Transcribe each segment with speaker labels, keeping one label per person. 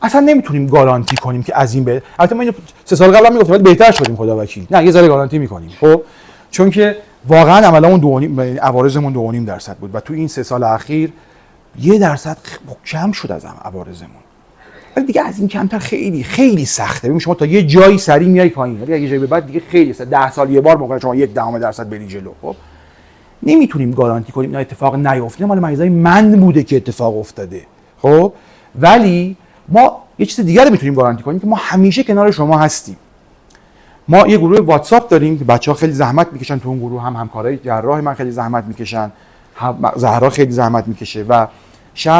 Speaker 1: اصلا نمیتونیم گارانتی کنیم که از این به البته ما اینو 3 سال قبل هم میگفتیم بهتر شدیم خدا وکیل، نه یه ذره گارانتی میکنیم. خب چون که واقعا عملمون عوارضمون 2.5% بود و تو این 3 سال اخیر 1% کم شد از عوارضمون. ولی دیگه از این کمتر خیلی خیلی سخته. ببین شما تا یه جایی سری میای پایین، ولی اگه جایی به بعد دیگه خیلی سخته. 10 سال یه بار ممکنه شما 0.1% بری جلو. خب نمیتونیم گارانتی کنیم این اتفاق نیفته. مال مریضای من بوده که اتفاق افتاده. خب ولی ما یه چیز دیگه رو میتونیم گارانتی کنیم که ما همیشه کنار شما هستیم. ما یه گروه واتساپ داریم که بچه‌ها خیلی زحمت میکشن تو اون گروه، هم همکارای جراح من خیلی زحمت میکشن، زهرا خیلی زحمت میکشه و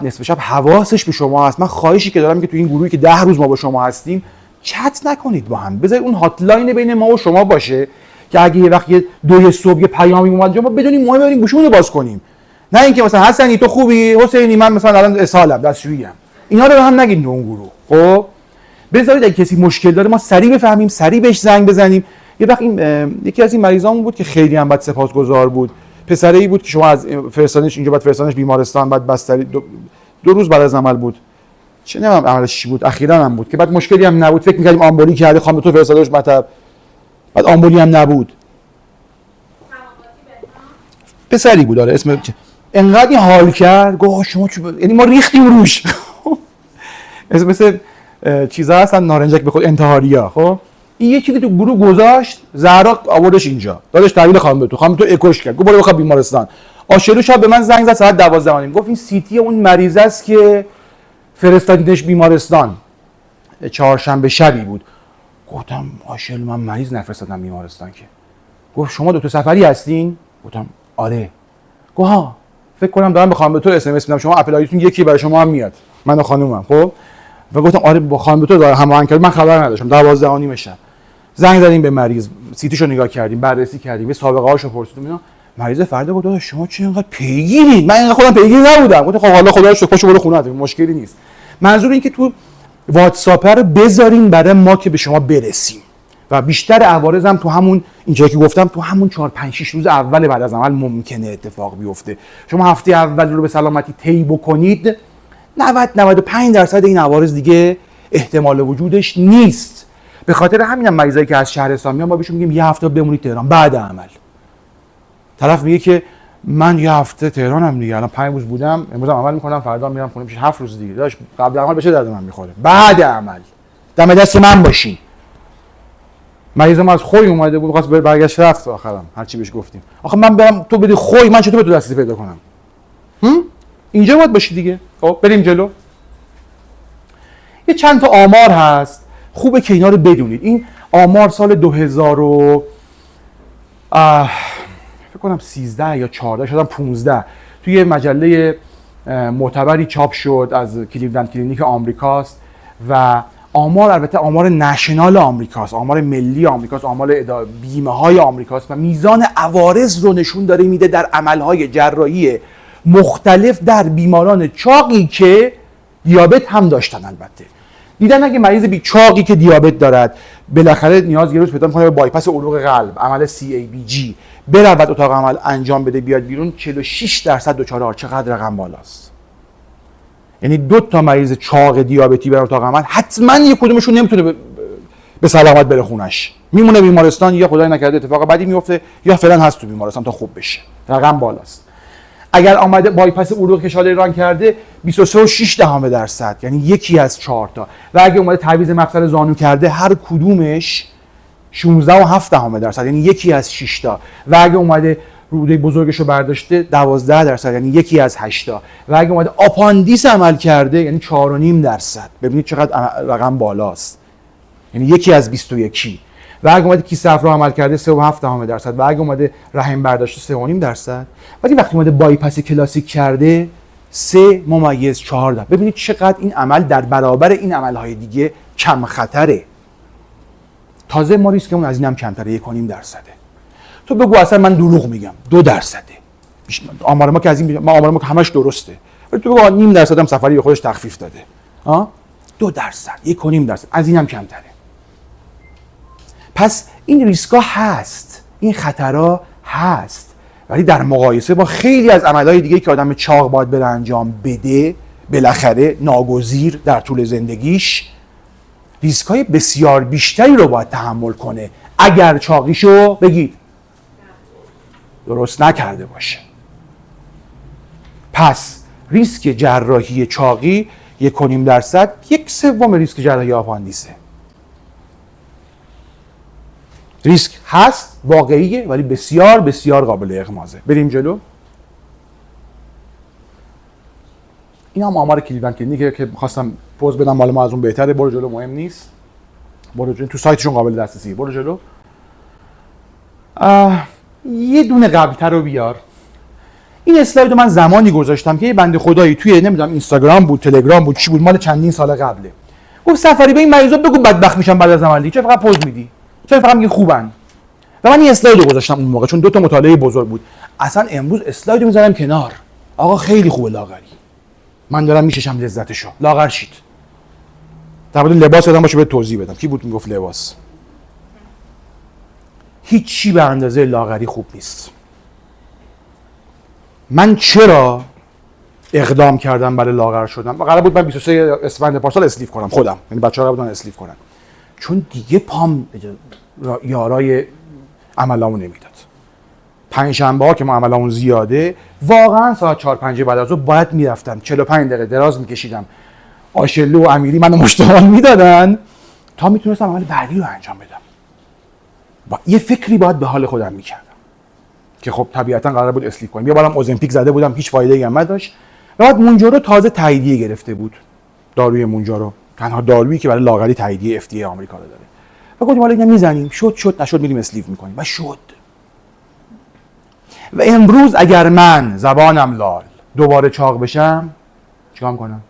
Speaker 1: نصف شب حواسش به شما هست. من خواهشی که دارم که تو این گروهی که 10 روز ما با شما هستیم چت نکنید با هم، بذارید اون هاتلاین بین ما و شما باشه که اگه یه وقت یه 2 صبح یه پیامی اومد ما بدونیم مهمه بریم گوشمون رو باز کنیم، نه اینکه مثلا حسنی تو خوبی، حسینی من مثلا الان اسهالم دستشویی‌ام، اینا رو هم نگید تو اون گروه. خب بذارید اگه کسی مشکل داره ما سریع بفهمیم، سریع بهش زنگ بزنیم. یه وقت این یکی از این مریضامون بود که خیلی هم بد سپاسگزار بود، پسرایی بود که شما از فرستادنش اینجا، بعد فرستادنش بیمارستان، بعد بستری 2 روز بعد از عمل بود، چه نمیدونم عملش چی بود، اخیراً هم بود که بعد مشکلی هم نبود، فکر می‌کردیم آمبولی کرده، خانم تو فرستادش مطب، بعد آمبولی هم نبود. پسری بود داره اسم انقدر حال کرد گفت شما یعنی ما ریختیم روش. مثل چیزا هستن نارنجک به خود انتحاریا. خب این یه چیزی تو گروه گذاشت، زهرا آوردش اینجا، داداش تحویل خانم تو اکوش کرد، گفت برو بخواب بیمارستان. آشلو شب به من زنگ زد ساعت 12:30 گفت این سیتی اون مریضه است که فرستادینش بیمارستان. چهارشنبه شبی بود. گفتم آشلو من مریض نفرستادم بیمارستان که. گفت شما دکتر سفری هستین؟ گفتم آره. گفت ها فکر کنم دارم به خانم تو اس ام اس میدم، شما اپل آیتون یکی برای شما هم میاد، من و خانومم. خب و گفتم آره با خانم تو داره هماهنگ کرد، من خبر نداشتم. 12:30 شب زنگ زدیم به مریض، سیتیشو نگاه کردیم، بررسی کردیم، یه سابقه هاشو پرسیدیم اینا. مریض فردا گفت شما چه اینقدر پیگیرید؟ من اینقدر خودم پیگیر نبودم. گفتم خب حالا خدا رو شکر برو خونه‌ت، مشکلی نیست. منظور این که تو واتساپ رو بذارین برای ما که به شما برسیم و بیشتر عوارضم تو همون اینجایی که گفتم تو همون 4-5-6 روز اول بعد از عمل ممکنه اتفاق بیفته. شما هفته اول رو به سلامتی طی بکنید 90-95% این عوارض دیگه احتمال وجودش نیست. به خاطر همینم مریضایی که از شهرستان میان ما بهشون میگیم یه هفته بمونید تهران بعد عمل. طرف میگه که من یه هفته تهرانم دیگه، الان 5 روز بودم، امروز عمل میکنم، فردا میرم خونه، میشه 7 روز دیگه. داش قبل عمل بشه درد من میخوره، بعد عمل دم دست من باشین. مریض ما از خوی اومده بود، خواست برگشت رفت آخرام هر چی بهش گفتیم. آخه من برم تو بدی خوی، من چطور به تو دسترسی پیدا کنم؟ اینجا باید باشی دیگه. خب بریم جلو. یه چند تا آمار هست خوبه که اینا رو بدونید. این آمار سال 2000 فکر کنم 13 یا 14 شدم 15 توی مجله معتبری چاپ شد از کلیولند کلینیک آمریکاست و آمار البته آمار نشنال آمریکاست، آمار ملی آمریکاست، آمار بیمه های آمریکاست و میزان عوارض رو نشون داره میده در عملهای جراحی مختلف در بیماران چاقی که دیابت هم داشتن. البته دیدن اگه مریض چاقی که دیابت دارد بالاخره نیاز یه روز پیدا می‌کنه به بایپاس عروق قلب، عمل CABG برود اتاق عمل انجام بده بیاد بیرون، 46% دچار چقدر رقم بالاست. یعنی 2 تا مریض چاق دیابتی برن اتاق عمل حتما یک کدومشون نمیتونه به سلامت بره خونش، میمونه بیمارستان، یا خدای نکرده اتفاق بدی میفته یا فعلا هست تو بیمارستان تا خوب بشه. رقم بالاست. اگر آمده بایپاس عروق کشاله ایران کرده 23.6%، یعنی یکی از 4 تا، و اگه اومده تعویض مفصل زانو کرده هر کدومش 16.7%، یعنی یکی از 6 تا، و اگه اومده روده بزرگش رو برداشته 12%، یعنی یکی از 8 تا، و اگه اومده آپاندیس عمل کرده یعنی 4.5%. ببینید چقدر رقم بالاست، یعنی یکی از 21. و اگه اومده کیسه افرا عمل کرده 3.7%، و اگه اومده رحم برداشته 3.5%. ولی وقتی اومده بایپاس کلاسیک کرده 3.4. ببینید چقدر این عمل در برابر این عملهای دیگه کم خطره. تازه ما ریسکمون از اینم کمتره، 1.5%. تو بگو اصلا من دروغ میگم 2%. آمار ما که از این ما آمار ما که همش درسته، ولی تو بگو 0.5% هم سفری به خودش تخفیف داده. 2%، 1.5%، از اینم کمتره. پس این ریسکا هست، این خطرها هست، ولی در مقایسه با خیلی از عملهای دیگه که آدم چاق باید بره انجام بده بالاخره ناگزیر در طول زندگیش ریسک‌های بسیار بیشتری رو باید تحمل کنه اگر چاقیشو بگید درست نکرده باشه. پس ریسک جراحی چاقی 1.5%، 1/3 ریسک جراحی آپاندیسه. ریسک هست، واقعیه، ولی بسیار بسیار قابل اغماضه. بریم جلو. این هم آمار کلیولند کلینیکه که می‌خواستم پوز بدم، مال ما از اون بهتره. برو جلو، مهم نیست. برو جلو، تو سایتشون قابل دسترسی. برو جلو. یه دونه قبل‌تر رو بیار. این اسلاید رو من زمانی گذاشتم که یه بنده خدایی توی نمیدونم اینستاگرام بود، تلگرام بود، چی بود، مال چندین سال قبله. گفت سفری به این مریضا بگو بدبخت میشن بعد از عملی، چرا فقط پوز میدی؟ چرا فقط میگی خوبن؟ و من این اسلاید رو گذاشتم اون موقع چون 2 تا مطالعه بزرگ بود. اصلا امروز اسلاید رو میذارم کنار. آقا خیلی خوبه لاغری. من دارم میششم لذتشو. لاغر شید. در مورد لباس آدم باشه به توضیح بدم. کی بود میگفت لباس؟ هیچی به اندازه لاغری خوب نیست. من چرا اقدام کردم برای لاغر شدن؟ قرار بود من 23 اسفند پارسال اسلیف کنم خودم، یعنی بچه‌ها قرار بودن اسلیف کنن، چون دیگه پام یارای عملامو نمیداد. پنجشنبه‌ها که ما عملامون زیاده، واقعا ساعت 4-5 بعد از ظهر باید میرفتم 45 دقیقه دراز میکشیدم، آشلو و امیری منو مشتغل میدادن تا میتونستم عمل بعدی رو انجام بدم. با یه فکری باید به حال خودم میکردم که خب طبیعتا قرار بود اسلیف کنم. یه بارم اوزمپیک زده بودم، هیچ فایده‌ای هم نداشت. بعد مونجارو تازه تاییدیه گرفته بود. داروی مونجارو تنها دارویی که برای لاغری تاییدیه FDA آمریکا رو داره. و گفتیم حالا اینو میزنیم، شد نشد میریم اسلیف میکنیم و شد. و امروز اگر من زبانم لال دوباره چاق بشم چیکار کنم؟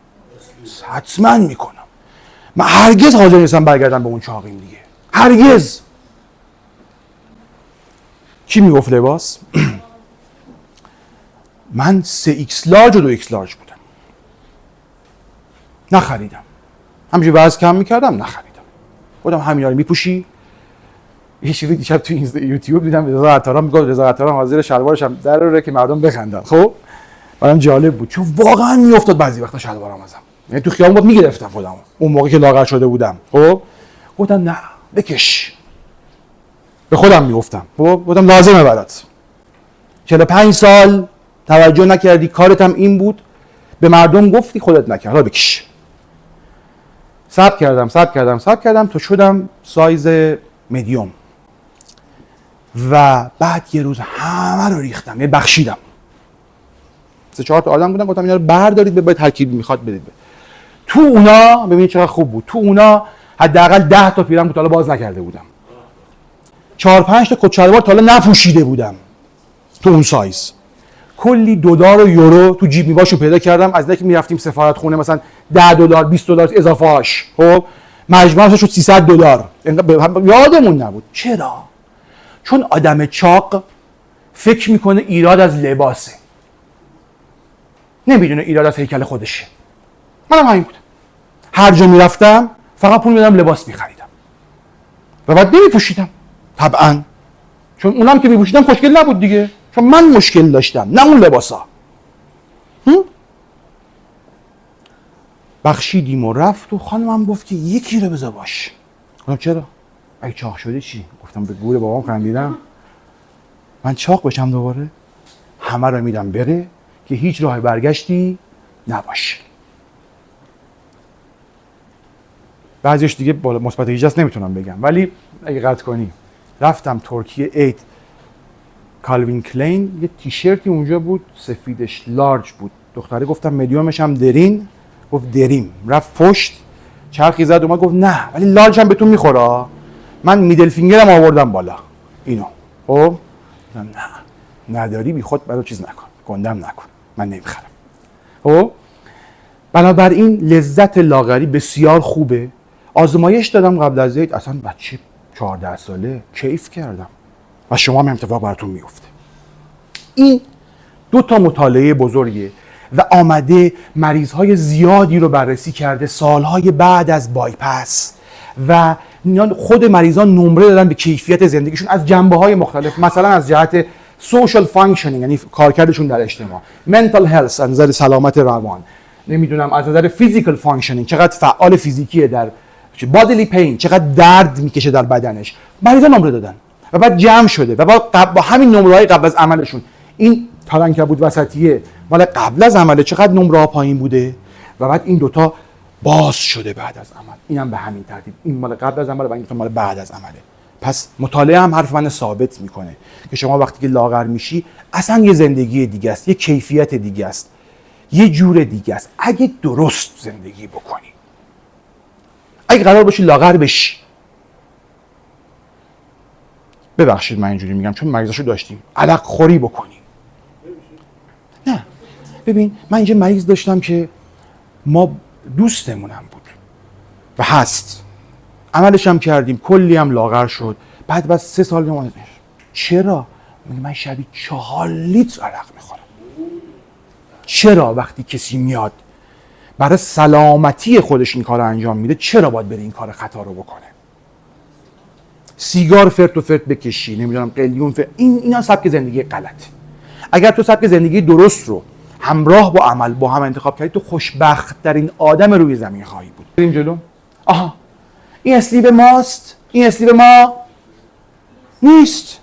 Speaker 1: حتما میکنم. من هرگز حاضر نیستم برگردم به اون چاقیم دیگه. هرگز. کی میگفت لباس؟ من 3X لارج و 2X لارج بودم. نخریدم. همینجوری وزن کم میکردم، نخریدم. خودم همینا رو میپوشی. یه چیزی دیشب تو یوتیوب دیدم رضا عطاران میگفت رضا عطاران حاضر شلوارش هم دراره که مردم بخندن. خب برام جالب بود چون واقعا میافتاد بعضی وقتا شلوارم ازم. یعنی تو خیابون بود میگرفتم خودمو. اون موقع که لاغر شده بودم. خب گفتم نه بکش. به خودم میگفتم. خب گفتم لازمه برات. 45 سال توجه نکردی، کارت هم این بود، به مردم گفتی، خودت نکرد، حالا بکش. صبر کردم تا شدم سایز مدیوم و بعد یه روز همه رو ریختم، یه بخشیدم. 3-4 تا آدم بودن، گفتم اینا رو بردارید ببرید هر کی میخواد بدید. تو اونا ببینید چقدر خوب بود، تو اونا حداقل 10 تا پیرم بود تا حالا باز نکرده بودم. 4-5 تا کچلوار تا حالا نپوشیده بودم. تو اون سایز کلی دلار و یورو تو جیب میباشو پیدا کردم. از اینکه میرفتیم سفارت خونه مثلا $10 $20 اضافه هاش، خب مجموعش شد $300. یادمون نبود. چرا؟ چون آدم چاق فکر میکنه ایراد از لباسه، نمیدونه ایراد از هیکل خودشه. منم همین بودم. هر جا میرفتم فقط پول میدادم لباس میخریدم و بعد نمیپوشیدم طبعا، چون اونم که میپوشیدم خوشگل نبود دیگه، چون من مشکل داشتم نه اون لباسا. بخشیدیم و رفت و خانمم گفت که یکی رو بذار باش. گفتم چرا؟ اگه چاق شده چی؟ گفتم به گور بابام خندیدم. من چاق بشم دوباره؟ همه رو میدم بره که هیچ راه برگشتی نباشه. بعضیش دیگه بالا مثبت 18 نمیتونم بگم، ولی اگه قطع کنی رفتم ترکیه عید، کالوین کلین یه تیشرتی اونجا بود سفیدش لارج بود، دختره گفتم مدیومش هم درین، گفت دریم، رفت پشت چرخی زد اومد گفت نه ولی لارج هم بهتون میخوره. من میدل فینگرم آوردم بالا اینو، خب نه نداری بی خود برای چیز نکن، گندم نکن، من نمیخرم. خب بنابراین لذت لاغری بسیار خوبه. آزمایش دادم قبل از عید، اصلا بچه 14 ساله کیف کردم و شما هم اتفاق براتون میفته. این 2 تا مطالعه بزرگه و آمده مریضهای زیادی رو بررسی کرده سالهای بعد از بایپس و خود مریضان نمره دادن به کیفیت زندگیشون از جنبه‌های مختلف، مثلا از جهت social functioning یعنی کارکردشون در اجتماع، mental health از نظر سلامت روان، نمیدونم از نظر فیزیکال فانکشنینگ چقدر فعال فیزیکیه، در بادیلی پین چقدر درد میکشه در بدنش، مریضا نمره دادن و بعد جمع شده و با همین نمره‌های قبل از عملشون این تالنکبود وسطیه مال قبل از عمله چقدر نمره‌ها پایین بوده و بعد این دوتا باز شده بعد از عمل، اینم به همین ترتیب، این مال قبل از عمل و این مال بعد از عمله. پس مطالعه هم حرف من ثابت میکنه که شما وقتی که لاغر میشی اصلا یه زندگی دیگه است، یه کیفیت دیگه است، یه جور دیگه است اگه درست زندگی بکنی. اگه قرار باشی لاغر بشی، ببخشید من اینجوری میگم چون مریضاشو داشتیم، علق خوری بکنی. نه ببین من اینجا مریض داشتم که ما دوستمونم بود و هست، عملش هم کردیم، کلی هم لاغر شد، بعد 3 سال نمونه. چرا؟ من شبی 4 لیتر عرق میخورم. چرا وقتی کسی میاد برای سلامتی خودش این کار رو انجام میده چرا باید بره این کار خطا رو بکنه؟ سیگار فرت و فرت بکشی، نمیدونم قلیون فرت، اینا سبک زندگی غلط. اگر تو سبک زندگی درست رو همراه با عمل با هم انتخاب کردی، تو خوشبخت ترین آدم روی زمین خواهی بود. بریم جلو. آها این اسلیو ماست، این اسلیو ما نیست.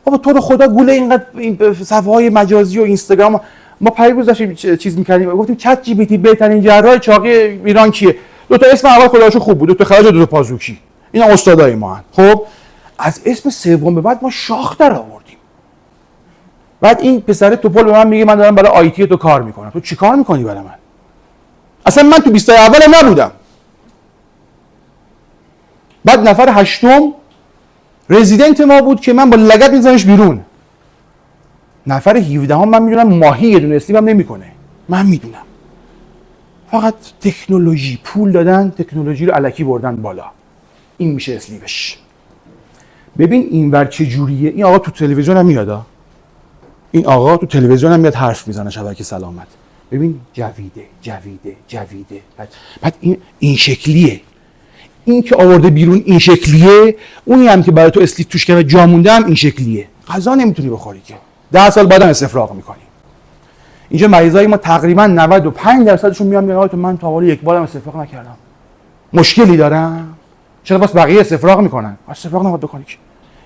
Speaker 1: بابا تو رو خدا گوله اینقدر این صفحه‌های مجازی و اینستاگرام ما پیروز داشتیم چیز می‌کردیم، گفتیم چت جی پی تی بهترین جراح چاقی ایران کیه؟ دو تا اسم اول خداشو خوب بود، دو تا خراج دو تا پازوکی. اینا استادای ما هن. خب از اسم سوم به بعد ما شاخ در آوردیم. بعد این پسر توپل به من میگه من دارم برای آیتی تو کار میکنم. تو چی کار میکنی برای من؟ اصلا من تو 20 تا اول نبودم. بعد نفر 8م رزیدنت ما بود که من با لگد میزنمش بیرون. نفر 17 هم من میدونم ماهی یه دونه اسلیب هم نمیکنه. من میدونم. فقط تکنولوژی پول دادن، تکنولوژی رو الکی بردن بالا. این میشه اسلیبش. ببین اینور چه جوریه. این آقا تو تلویزیون هم میاد. این آقا تو تلویزیون هم میاد حرف میزنه شبکه سلامت. ببین جویده. بعد این شکلیه. این که آورده بیرون این شکلیه، اونی هم که برای تو اسلیت توش کنه جا مونده هم این شکلیه. غذا نمیتونی بخوری که. 10 سال بعدم استفراغ میکنی. اینجا مریضای ما تقریبا 95% میان میگن آقا من تا حالا یک بارم استفراغ نکردم. مشکلی دارم؟ چرا بس بقیه استفراغ میکنن؟ استفراغ نباید بکنی که.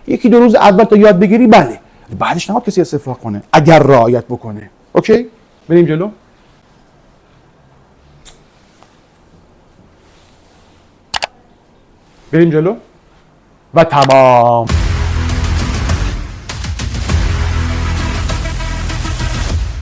Speaker 1: یکی 2 روز اول تا یاد بگیری بله. بعدش نباید کسی استفراغ کنه اگر رعایت بکنه. اوکی؟ بریم جلو. و تمام.